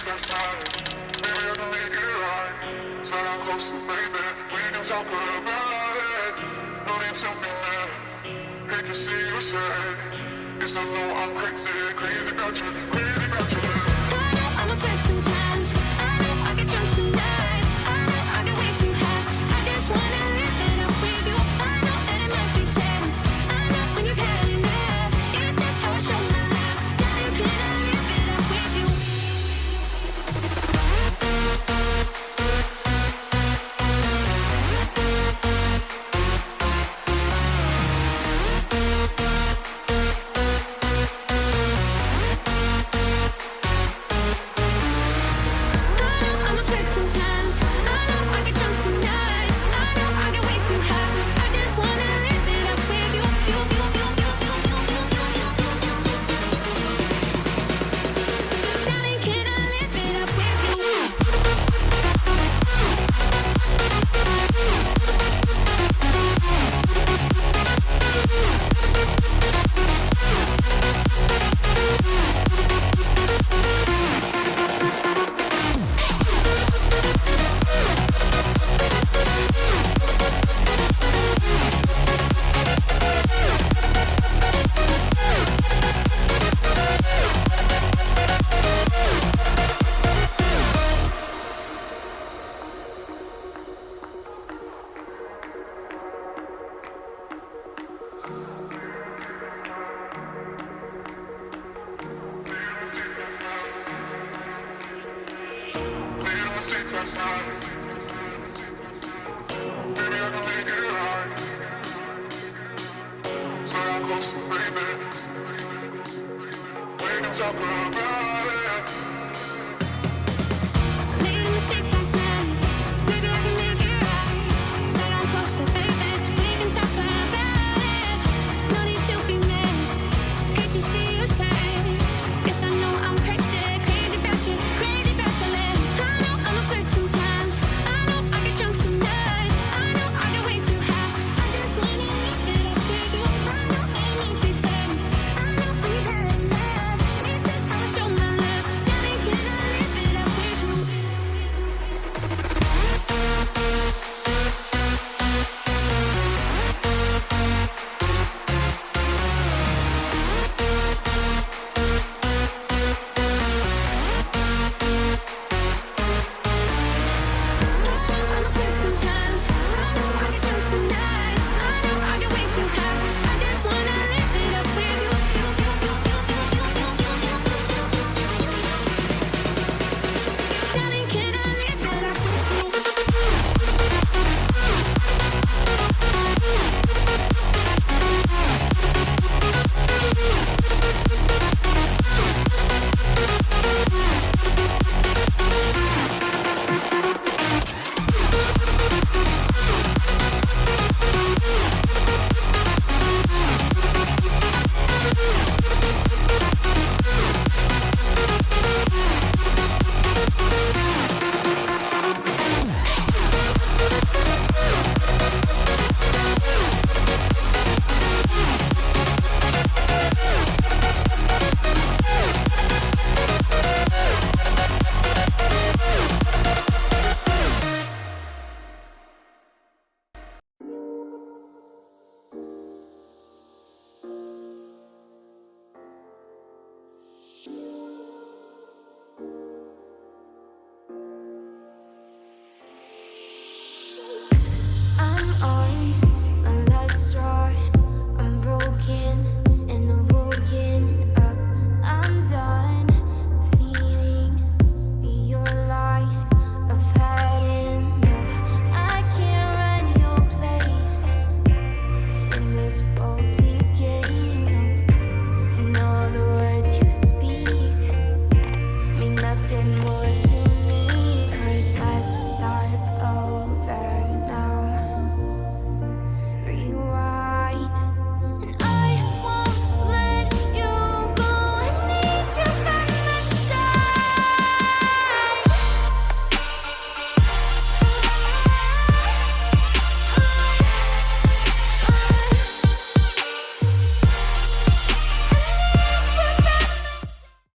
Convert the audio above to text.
last night. Maybe I can make it right. Sit down close to baby, we can talk about it. No need to be mad. Hate to see you sad. Yes, I know I'm crazy, crazy about you, crazy about you. I know I'm upset sometimes. I know I get drunk some nights. I know I get way too high. I just wanna live it up with you. I know that it might be tough. I know when you've had enough. It's just how I show my love. Darling, can I live it up with you? I'm upset sometimes. I know I get drunk some nights. I know I get way too high. I just wanna live it up with you. Darling, can I live it up with you? Made a mistake last night. Maybe I can make it right. Sit down close to baby, we can talk about it. Made a mistake last night. Maybe I can make it right. Sit down closer, baby. We can talk about it. No need to be mad. Hate to see you sad. Yes, I know I'm crazy, crazy about you, crazy about your love. I know I'm upset sometimes. I know I get drunk some nights. I know I get way too high. I just wanna live it up with you. I know that it might be tough. I know when you've had enough. It's just how I show my love. Darling, can I live it up with you? I'm upset sometimes. I know I get drunk some nights. I know I get way too high. I just wanna live it up with you. Darling, can I live it up with you?